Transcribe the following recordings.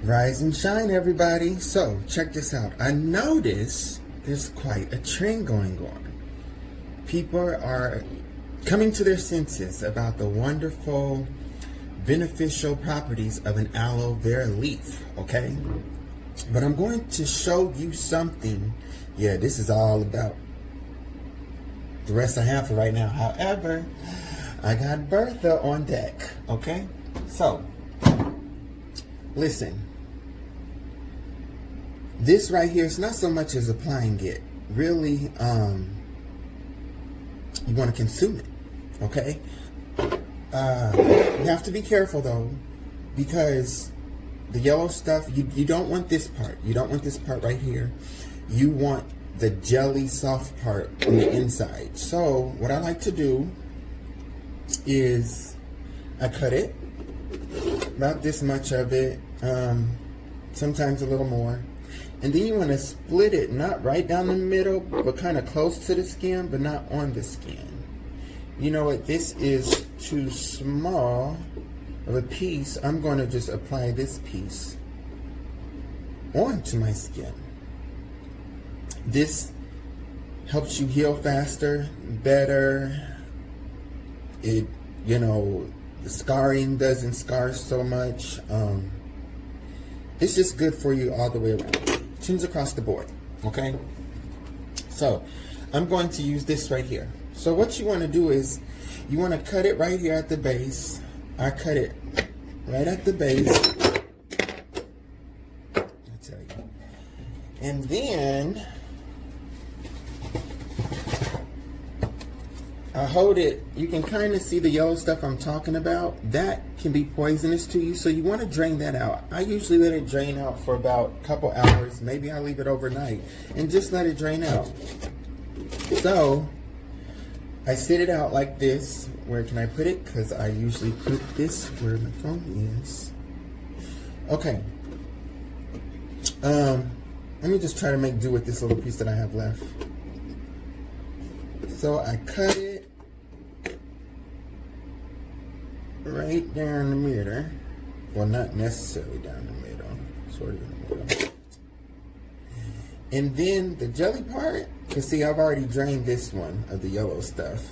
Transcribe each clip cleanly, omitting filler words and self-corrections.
Rise and shine, everybody. So, check this out. I notice there's quite a trend going on. People are coming to their senses about the wonderful, beneficial properties of an aloe vera leaf, okay? But I'm going to show you something. Yeah, this is all about the rest I have for right now. However, I got Bertha on deck, okay? So, listen. This right here is not so much as applying it. Really, you want to consume it, okay? You have to be careful though, because the yellow stuff, you don't want this part. You don't want this part right here. You want the jelly soft part on the inside. So what I like to do is I cut it, about this much of it, sometimes a little more. And then you want to split it, not right down the middle, but kind of close to the skin, but not on the skin. You know what, this is too small of a piece. I'm going to just apply this piece onto my skin. This helps you heal faster, better. It, you know, the scarring doesn't scar so much. It's just good for you all the way around. Tunes across the board, okay? So, I'm going to use this right here. So what you want to do is, you want to cut it right here at the base. I cut it right at the base. I tell you. And then I hold it. You can kind of see the yellow stuff I'm talking about. That can be poisonous to you, so you want to drain that out. I usually let it drain out for about a couple hours. Maybe I leave it overnight and just let it drain out. So I sit it out like this. Where can I put it? Because I usually put this where my phone is. Okay. Let me just try to make do with this little piece that I have left. So I cut it right down the middle. Well, not necessarily down the middle. Sort of in the middle. And then the jelly part, because see, I've already drained this one of the yellow stuff.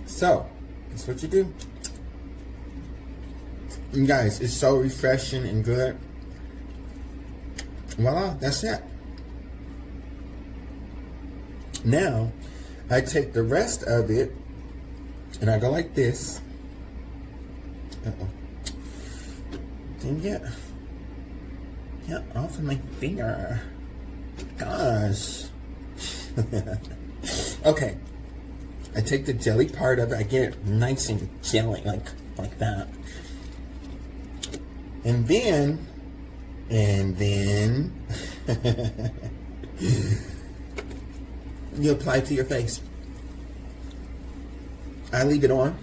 So, that's what you do. And guys, it's so refreshing and good. Voila, that's it. Now, I take the rest of it, and I go like this. Uh-oh. Didn't get off of my finger. Gosh. Okay. I take the jelly part of it. I get it nice and jelly, like that. And then you apply it to your face. I leave it on.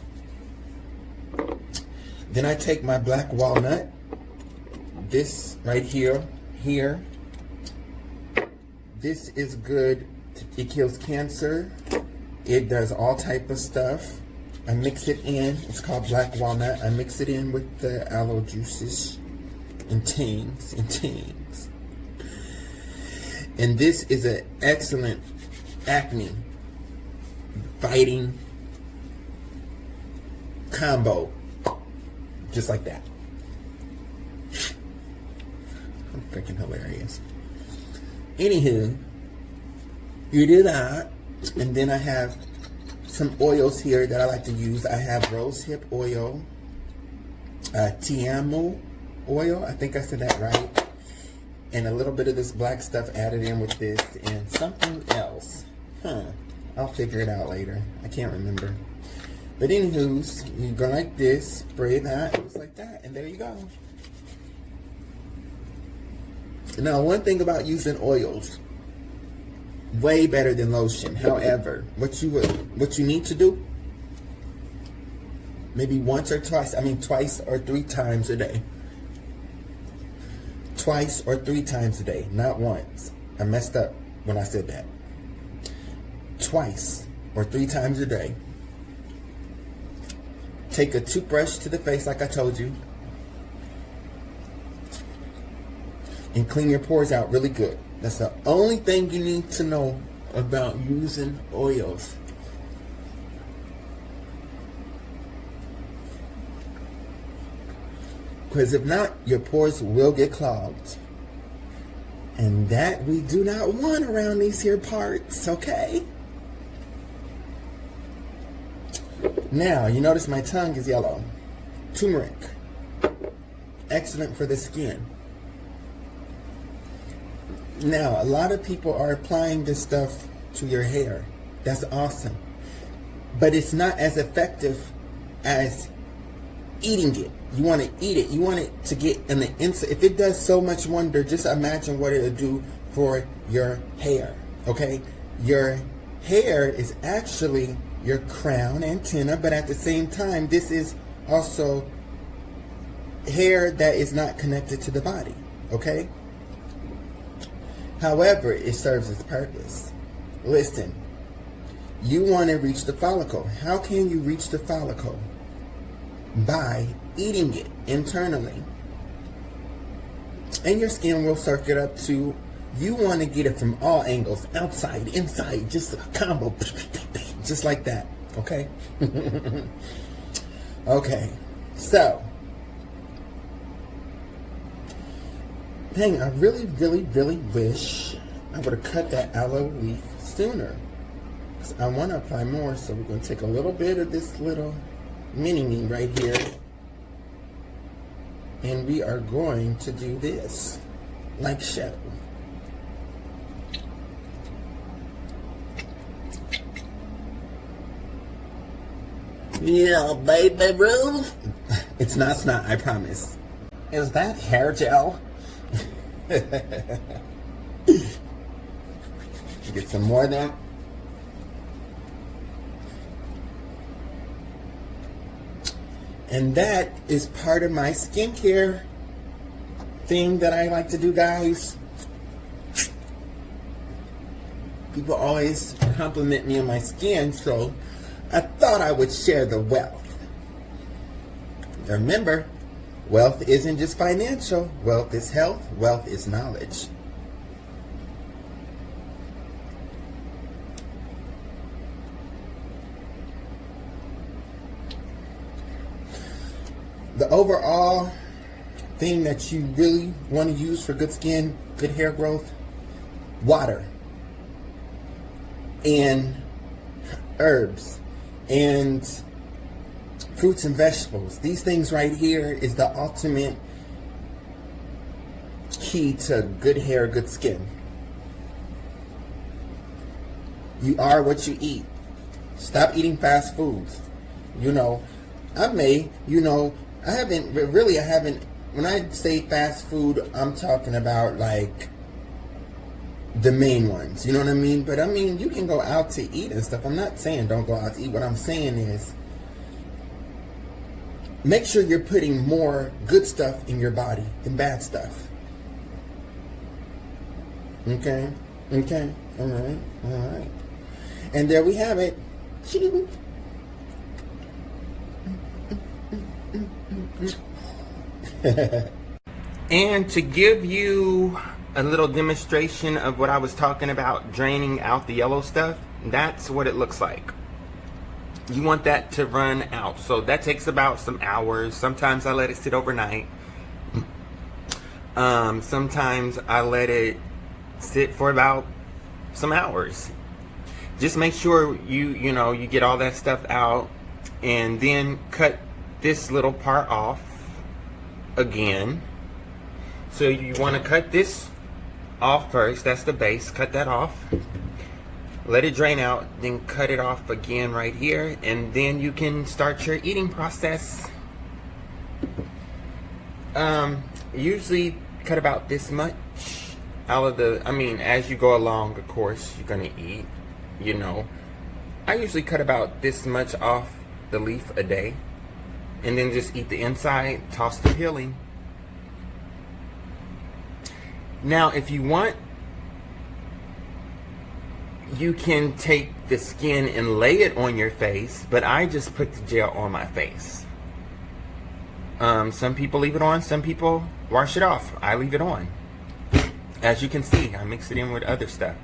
Then I take my black walnut. This right here. This is good. It kills cancer. It does all type of stuff. I mix it in. It's called black walnut. I mix it in with the aloe juices and tings. And this is an excellent acne fighting combo. Just like that. I'm freaking hilarious. Anywho, you do that. And then I have some oils here that I like to use. I have rosehip oil, tiamo oil, I think I said that right, and a little bit of this black stuff added in with this, and something else. I'll figure it out later. I can't remember. But anywho's, you go like this, spray that, just like that, and there you go. Now, one thing about using oils, way better than lotion. However, what you need to do, maybe once or twice, twice or three times a day. Twice or three times a day, not once. I messed up when I said that. Twice or three times a day. Take a toothbrush to the face like I told you. and clean your pores out really good. That's the only thing you need to know about using oils. Because if not, your pores will get clogged. And that we do not want around these here parts, okay? Now, you notice my tongue is yellow. Turmeric. Excellent for the skin. Now, a lot of people are applying this stuff to your hair. That's awesome. But it's not as effective as eating it. You want to eat it. You want it to get in the inside. If it does so much wonder, just imagine what it'll do for your hair. Okay? Your hair is actually your crown antenna, but at the same time, this is also hair that is not connected to the body. Okay? However, it serves its purpose. Listen, you want to reach the follicle. How can you reach the follicle? By eating it internally. And your skin will soak it up too. You want to get it from all angles, outside, inside, just a combo, just like that, okay? Okay, so, dang, I really, really, really wish I would have cut that aloe leaf sooner. I want to apply more, so we're going to take a little bit of this little mini-me right here, and we are going to do this like so. Yeah, baby Ruth. It's not snot, I promise. Is that hair gel? Get some more of that. And that is part of my skincare thing that I like to do, guys. People always compliment me on my skin, so I thought I would share the wealth. Remember, wealth isn't just financial. Wealth is health. Wealth is knowledge. The overall thing that you really want to use for good skin, good hair growth, water and herbs and fruits and vegetables. These things right here is the ultimate key to good hair, good skin. You are what you eat. Stop eating fast foods. You know, I haven't, when I say fast food, I'm talking about like the main ones, you know what I mean? But I mean, you can go out to eat and stuff. I'm not saying don't go out to eat. What I'm saying is make sure you're putting more good stuff in your body than bad stuff. Okay? Okay? Alright? Alright. And there we have it. And to give you a little demonstration of what I was talking about, draining out the yellow stuff, that's what it looks like. You want that to run out. So that takes about some hours. Sometimes I let it sit overnight. Sometimes I let it sit for about some hours. Just make sure you get all that stuff out, and then cut this little part off again. So you want to cut this off first. That's the base. Cut that off. Let it drain out. Then cut it off again right here. And then you can start your eating process. Usually cut about this much out of the, as you go along, of course, you're going to eat, I usually cut about this much off the leaf a day. And then just eat the inside, toss the peeling. Now, if you want, you can take the skin and lay it on your face, but I just put the gel on my face. Some people leave it on, some people wash it off. I leave it on. As you can see, I mix it in with other stuff.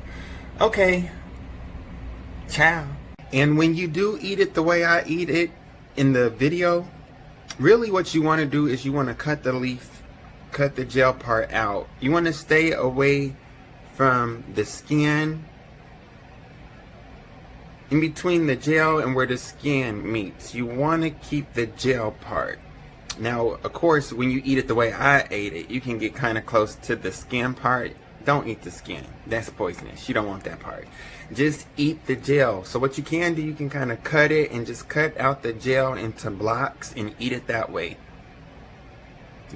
Okay, ciao. And when you do eat it the way I eat it in the video, really what you want to do is you want to cut the leaf, cut the gel part out. You want to stay away from the skin, in between the gel and where the skin meets. You want to keep the gel part. Now, of course, when you eat it the way I ate it, you can get kind of close to the skin part. Don't eat the skin. That's poisonous. You don't want that part. Just eat the gel. So what you can do, you can kind of cut it and just cut out the gel into blocks and eat it that way.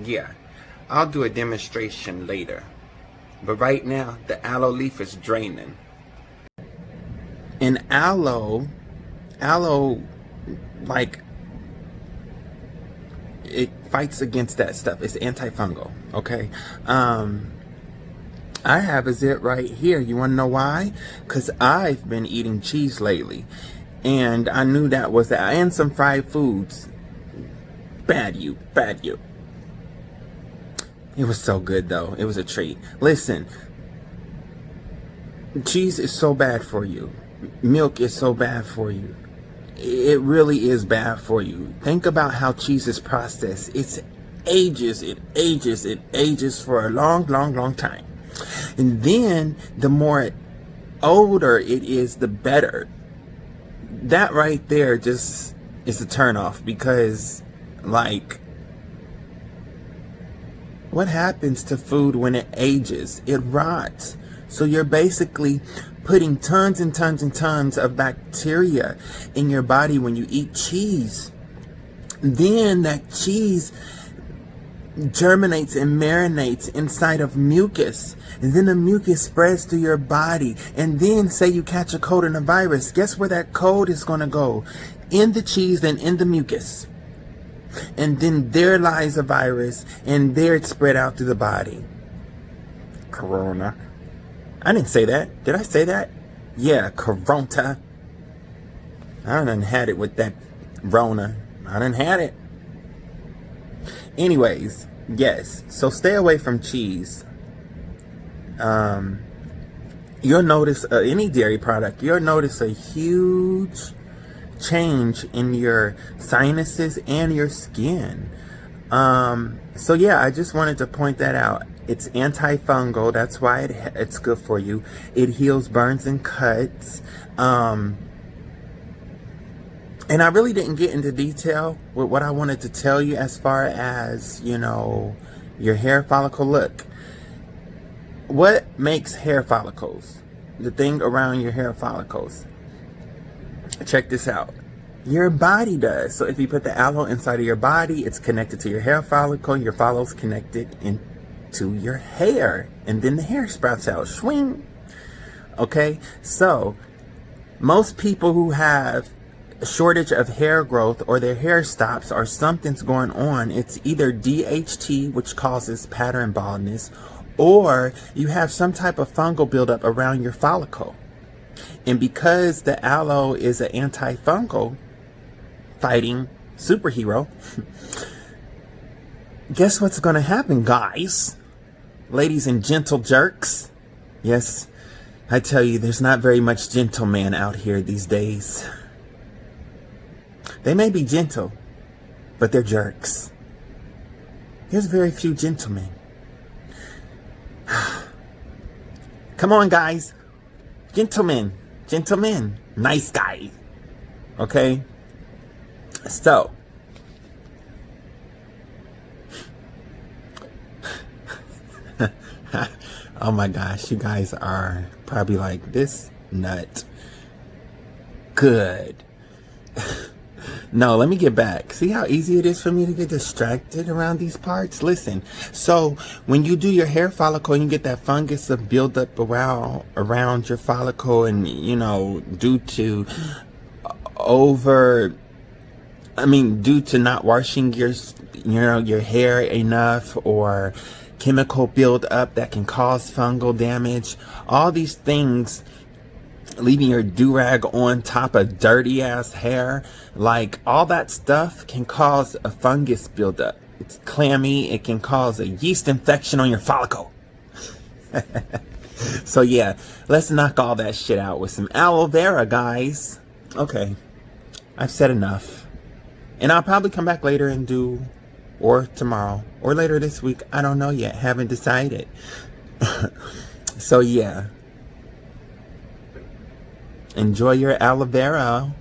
Yeah, I'll do a demonstration later. But right now, the aloe leaf is draining. And aloe, like, it fights against that stuff. It's antifungal, okay? I have a zit right here. You want to know why? Because I've been eating cheese lately. And I knew that was that. And some fried foods. Bad you. It was so good, though. It was a treat. Listen, cheese is so bad for you. Milk is so bad for you. It really is bad for you. Think about how cheese is processed. It ages for a long time. And then the more older it is, the better. That right there just is a turn off, because, like, what happens to food when it ages? It rots. So you're basically putting tons and tons and tons of bacteria in your body when you eat cheese. Then that cheese germinates and marinates inside of mucus, and then the mucus spreads through your body. And then say you catch a cold and a virus, guess where that cold is going to go? In the cheese and in the mucus. And then there lies a virus, and there it's spread out through the body. Corona. I didn't say that. Did I say that? Yeah, Corona. I done had it with that Rona. I done had it. Anyways, yes. So stay away from cheese. You'll notice any dairy product. You'll notice a huge change in your sinuses and your skin. So yeah, I just wanted to point that out. It's antifungal. That's why it's good for you. It heals burns and cuts. And I really didn't get into detail with what I wanted to tell you as far as, you know, your hair follicle. Look, what makes hair follicles? The thing around your hair follicles. Check this out. Your body does. So if you put the aloe inside of your body, it's connected to your hair follicle. Your follicle's connected into your hair. And then the hair sprouts out. Swing. Okay? So, most people who have a shortage of hair growth, or their hair stops, or something's going on, it's either DHT, which causes pattern baldness, or you have some type of fungal buildup around your follicle. And because the aloe is an antifungal fighting superhero, guess what's going to happen, guys? Ladies and gentle jerks. Yes, I tell you, there's not very much gentleman out here these days. They may be gentle, but they're jerks. There's very few gentlemen. Come on, guys. Gentlemen. Nice guy. Okay? So. Oh my gosh, you guys are probably like, this nut. Good. No, let me get back. See how easy it is for me to get distracted around these parts? Listen, so when you do your hair follicle and you get that fungus of buildup around your follicle, and, you know, due to not washing your hair enough, or chemical buildup that can cause fungal damage, all these things, leaving your do-rag on top of dirty ass hair, like, all that stuff can cause a fungus buildup. It's clammy. It can cause a yeast infection on your follicle. So yeah, let's knock all that shit out with some aloe vera, guys. Okay, I've said enough. And I'll probably come back later and do, or tomorrow, or later this week. I don't know yet. Haven't decided. So yeah. Enjoy your aloe vera.